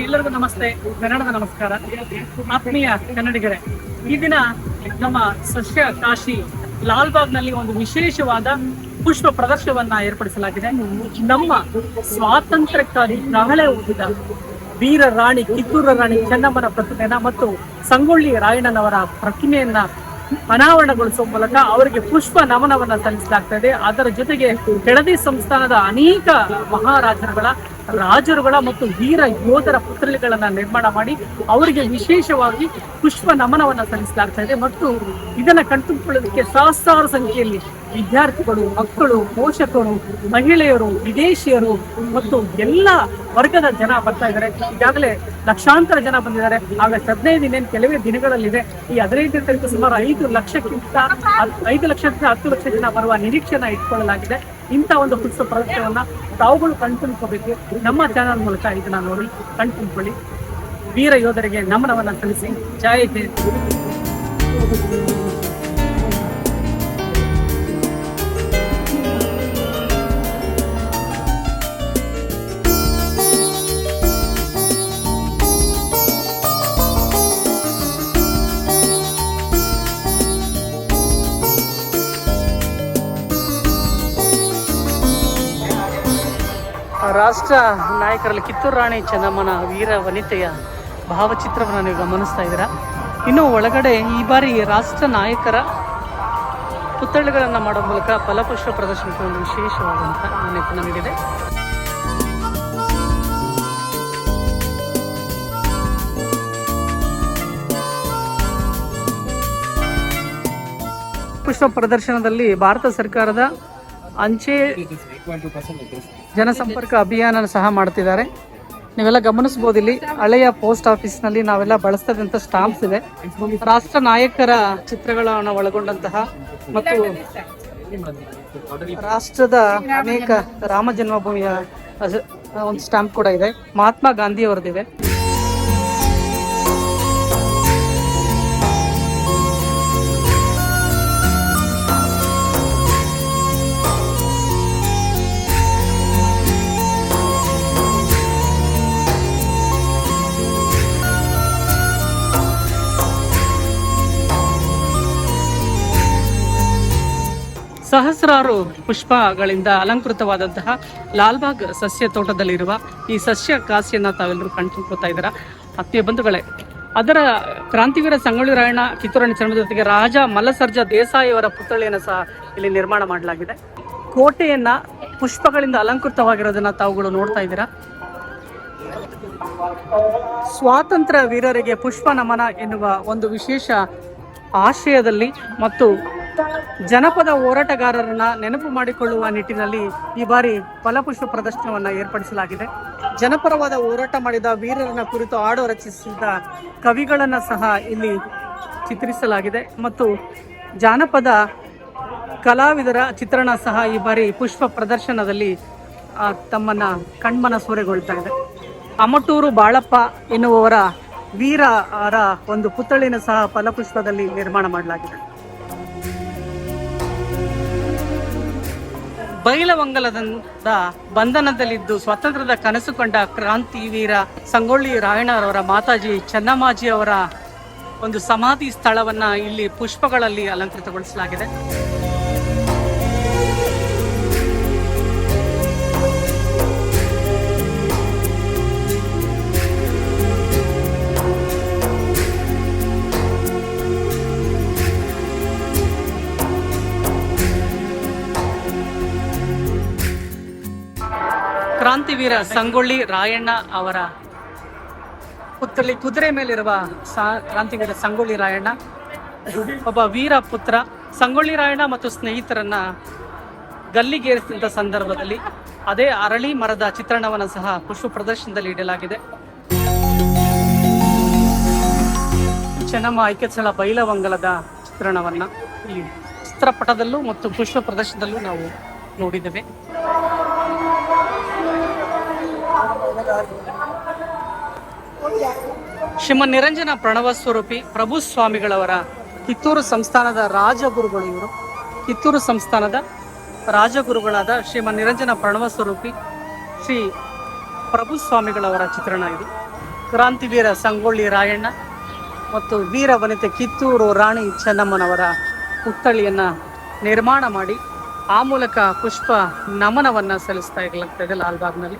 ಎಲ್ಲರಿಗೂ ನಮಸ್ತೆ, ಕನ್ನಡದ ನಮಸ್ಕಾರ. ಆತ್ಮೀಯ ಕನ್ನಡಿಗರೇ, ಈ ದಿನ ನಮ್ಮ ಸಸ್ಯ ಕಾಶಿ ಲಾಲ್ಬಾಗ್ನಲ್ಲಿ ಒಂದು ವಿಶೇಷವಾದ ಪುಷ್ಪ ಪ್ರದರ್ಶನವನ್ನ ಏರ್ಪಡಿಸಲಾಗಿದೆ. ನಮ್ಮ ಸ್ವಾತಂತ್ರ್ಯಕ್ಕಾಗಿ ಕಹಳೆ ಊದಿದ ವೀರ ರಾಣಿ ಕಿತ್ತೂರು ರಾಣಿ ಚೆನ್ನಮ್ಮನ ಪ್ರತಿಮೆಯನ್ನ ಮತ್ತು ಸಂಗೊಳ್ಳಿ ರಾಯಣ್ಣನವರ ಪ್ರತಿಮೆಯನ್ನ ಅನಾವರಣಗೊಳಿಸುವ ಮೂಲಕ ಅವರಿಗೆ ಪುಷ್ಪ ನಮನವನ್ನ ಸಲ್ಲಿಸಲಾಗ್ತಾ ಇದೆ. ಅದರ ಜೊತೆಗೆ ಕೆಳದಿ ಸಂಸ್ಥಾನದ ಅನೇಕ ರಾಜರುಗಳ ಮತ್ತು ವೀರ ಯೋಧರ ಪುತ್ಥಳಿಗಳನ್ನ ನಿರ್ಮಾಣ ಮಾಡಿ ಅವರಿಗೆ ವಿಶೇಷವಾಗಿ ಪುಷ್ಪ ನಮನವನ್ನ ಸಲ್ಲಿಸಲಾಗ್ತಾ ಇದೆ. ಮತ್ತು ಇದನ್ನ ಕಣ್ತುಂಬಿಕೊಳ್ಳೋದಕ್ಕೆ ಸಹಸ್ರಾರು ಸಂಖ್ಯೆಯಲ್ಲಿ ವಿದ್ಯಾರ್ಥಿಗಳು, ಮಕ್ಕಳು, ಪೋಷಕರು, ಮಹಿಳೆಯರು, ವಿದೇಶಿಯರು ಮತ್ತು ಎಲ್ಲ ವರ್ಗದ ಜನ ಬರ್ತಾ ಇದ್ದಾರೆ. ಈಗಾಗಲೇ ಲಕ್ಷಾಂತರ ಜನ ಬಂದಿದ್ದಾರೆ. ಆಗಸ್ಟ್ 15 ಇನ್ನೇನು ಕೆಲವೇ ದಿನಗಳಲ್ಲಿದೆ. ಈ 15 ತಾರೀಕು ಸುಮಾರು 5 ಲಕ್ಷಕ್ಕಿಂತ 10 ಲಕ್ಷ ಜನ ಬರುವ ನಿರೀಕ್ಷೆನ ಇಟ್ಕೊಳ್ಳಲಾಗಿದೆ. ಇಂಥ ಒಂದು ಪುಷ್ಪ ಪ್ರದರ್ಶನವನ್ನ ತಾವುಗಳು ಕಣ್ತುಂಬಿಕೋಬೇಕು. ನಮ್ಮ ಚಾನಲ್ ಮೂಲಕ ಇದನ್ನ ನೋಡಿ ಕಣ್ತುಂಬಿಕೊಳ್ಳಿ. ವೀರ ಯೋಧರಿಗೆ ನಮನವನ್ನ ಸಲ್ಲಿಸಿ. ಜೈ ಹಿಂದ್. ರಾಷ್ಟ್ರ ನಾಯಕರಲ್ಲಿ ಕಿತ್ತೂರು ರಾಣಿ ಚೆನ್ನಮ್ಮನ ವೀರ ವನಿತೆಯ ಭಾವಚಿತ್ರವನ್ನು ನೀವು ಗಮನಿಸ್ತಾ ಇದ್ದೀರಾ. ಇನ್ನು ಒಳಗಡೆ ಈ ಬಾರಿ ರಾಷ್ಟ್ರ ನಾಯಕರ ಪುತ್ಥಳಿಗಳನ್ನು ಮಾಡೋ ಮೂಲಕ ಫಲಪುಷ್ಪ ಪ್ರದರ್ಶನಕ್ಕೆ ಒಂದು ವಿಶೇಷವಾದಂಥ ಮಾನ್ಯತೆಯನ್ನು ನೀಡಿದೆ. ಪುಷ್ಪ ಪ್ರದರ್ಶನದಲ್ಲಿ ಭಾರತ ಸರ್ಕಾರದ ಅಂಚೆ ಜನಸಂಪರ್ಕ ಅಭಿಯಾನ ಸಹ ಮಾಡ್ತಿದ್ದಾರೆ. ನೀವೆಲ್ಲ ಗಮನಿಸಬಹುದು. ಇಲ್ಲಿ ಹಳೆಯ ಪೋಸ್ಟ್ ಆಫೀಸ್ನಲ್ಲಿ ನಾವೆಲ್ಲ ಬಳಸ್ತದಂತ ಸ್ಟಾಂಪ್ಸ್ ಇದೆ. ರಾಷ್ಟ್ರ ನಾಯಕರ ಚಿತ್ರಗಳನ್ನು ಒಳಗೊಂಡಂತಹ ಮತ್ತು ರಾಷ್ಟ್ರದ ಅನೇಕ ರಾಮ ಜನ್ಮಭೂಮಿಯ ಒಂದು ಸ್ಟಾಂಪ್ ಕೂಡ ಇದೆ. ಮಹಾತ್ಮ ಗಾಂಧಿ ಅವರದಿದೆ. ಸಹಸ್ರಾರು ಪುಷ್ಪಗಳಿಂದ ಅಲಂಕೃತವಾದಂತಹ ಲಾಲ್ಬಾಗ್ ಸಸ್ಯ ತೋಟದಲ್ಲಿರುವ ಈ ಸಸ್ಯ ಕಾಸಿಯನ್ನು ತಾವೆಲ್ಲರೂ ಕಣ್ತುಂಬ್ಕೊತಾ ಇದ್ದೀರಾ. ಆತ್ಮೀಯ ಬಂಧುಗಳೇ, ಅದರ ಕ್ರಾಂತಿವೀರ ಸಂಗೊಳ್ಳಿ ರಾಯಣ್ಣ, ಕಿತ್ತೂರು ರಾಣಿ ಚೆನ್ನಮ್ಮ ಜೊತೆಗೆ ರಾಜ ಮಲ್ಲಸರ್ಜ ದೇಸಾಯಿ ಅವರ ಪುತ್ಥಳಿಯನ್ನು ಸಹ ಇಲ್ಲಿ ನಿರ್ಮಾಣ ಮಾಡಲಾಗಿದೆ. ಕೋಟೆಯನ್ನ ಪುಷ್ಪಗಳಿಂದ ಅಲಂಕೃತವಾಗಿರೋದನ್ನ ತಾವುಗಳು ನೋಡ್ತಾ ಇದ್ದೀರಾ. ಸ್ವಾತಂತ್ರ್ಯ ವೀರರಿಗೆ ಪುಷ್ಪ ನಮನ ಎನ್ನುವ ಒಂದು ವಿಶೇಷ ಆಶಯದಲ್ಲಿ ಮತ್ತು ಜನಪದ ಹೋರಾಟಗಾರರನ್ನ ನೆನಪು ಮಾಡಿಕೊಳ್ಳುವ ನಿಟ್ಟಿನಲ್ಲಿ ಈ ಬಾರಿ ಫಲಪುಷ್ಪ ಪ್ರದರ್ಶನವನ್ನು ಏರ್ಪಡಿಸಲಾಗಿದೆ. ಜನಪರವಾದ ಹೋರಾಟ ಮಾಡಿದ ವೀರರನ್ನ ಕುರಿತು ಹಾಡು ರಚಿಸಿದ ಕವಿಗಳನ್ನು ಸಹ ಇಲ್ಲಿ ಚಿತ್ರಿಸಲಾಗಿದೆ ಮತ್ತು ಜಾನಪದ ಕಲಾವಿದರ ಚಿತ್ರಣ ಸಹ ಈ ಬಾರಿ ಪುಷ್ಪ ಪ್ರದರ್ಶನದಲ್ಲಿ ತಮ್ಮನ್ನ ಕಣ್ಮನ ಸೂರೆಗೊಳ್ತಾ ಇದೆ. ಅಮಟೂರು ಬಾಳಪ್ಪ ಎನ್ನುವವರ ವೀರರ ಒಂದು ಪುತ್ಥಳಿನ ಸಹ ಫಲಪುಷ್ಪದಲ್ಲಿ ನಿರ್ಮಾಣ ಮಾಡಲಾಗಿದೆ. ಬೈಲವಂಗಲದಿಂದ ಬಂಧನದಲ್ಲಿದ್ದು ಸ್ವಾತಂತ್ರ್ಯದ ಕನಸು ಕಂಡ ಕ್ರಾಂತಿವೀರ ಸಂಗೊಳ್ಳಿ ರಾಯಣ್ಣರವರ ಮಾತಾಜಿ ಚೆನ್ನಮ್ಮಾಜಿ ಅವರ ಒಂದು ಸಮಾಧಿ ಸ್ಥಳವನ್ನ ಇಲ್ಲಿ ಪುಷ್ಪಗಳಲ್ಲಿ ಅಲಂಕೃತಗೊಳಿಸಲಾಗಿದೆ. ಕ್ರಾಂತಿವೀರ ಸಂಗೊಳ್ಳಿ ರಾಯಣ್ಣ ಅವರ ಪುತ್ಥಳಿ, ಕುದುರೆ ಮೇಲಿರುವ ಕ್ರಾಂತಿವೀರ ಸಂಗೊಳ್ಳಿ ರಾಯಣ್ಣ ಒಬ್ಬ ವೀರ ಪುತ್ರ. ಸಂಗೊಳ್ಳಿ ರಾಯಣ್ಣ ಮತ್ತು ಸ್ನೇಹಿತರನ್ನ ಗಲ್ಲಿಗೇರಿಸಿದ ಸಂದರ್ಭದಲ್ಲಿ ಅದೇ ಅರಳಿ ಮರದ ಚಿತ್ರಣವನ್ನು ಸಹ ಪುಷ್ಪ ಪ್ರದರ್ಶನದಲ್ಲಿ ಇಡಲಾಗಿದೆ. ಚೆನ್ನಮ್ಮ ಐಕ್ಯಸ್ಥಳ ಬೈಲವಂಗಲದ ಚಿತ್ರಣವನ್ನ ಈ ಚಿತ್ರಪಟದಲ್ಲೂ ಮತ್ತು ಪುಷ್ಪ ಪ್ರದರ್ಶನದಲ್ಲೂ ನಾವು ನೋಡಿದ್ದೇವೆ. ಶ್ರೀಮನ್ ನಿರಂಜನ ಪ್ರಣವ ಸ್ವರೂಪಿ ಪ್ರಭು ಸ್ವಾಮಿಗಳವರ ಕಿತ್ತೂರು ಸಂಸ್ಥಾನದ ರಾಜಗುರುಗಳು ಇವರು. ಕಿತ್ತೂರು ಸಂಸ್ಥಾನದ ರಾಜಗುರುಗಳಾದ ಶ್ರೀಮನ್ ನಿರಂಜನ ಪ್ರಣವ ಸ್ವರೂಪಿ ಶ್ರೀ ಪ್ರಭು ಸ್ವಾಮಿಗಳವರ ಚಿತ್ರಣ ಇದು. ಕ್ರಾಂತಿವೀರ ಸಂಗೊಳ್ಳಿ ರಾಯಣ್ಣ ಮತ್ತು ವೀರ ವನಿತೆ ಕಿತ್ತೂರು ರಾಣಿ ಚೆನ್ನಮ್ಮನವರ ಪುತ್ಥಳಿಯನ್ನು ನಿರ್ಮಾಣ ಮಾಡಿ ಆ ಮೂಲಕ ಪುಷ್ಪ ನಮನವನ್ನು ಸಲ್ಲಿಸ್ತಾ ಇರಲಾಗ್ತದೆ ಲಾಲ್ಬಾಗ್ನಲ್ಲಿ.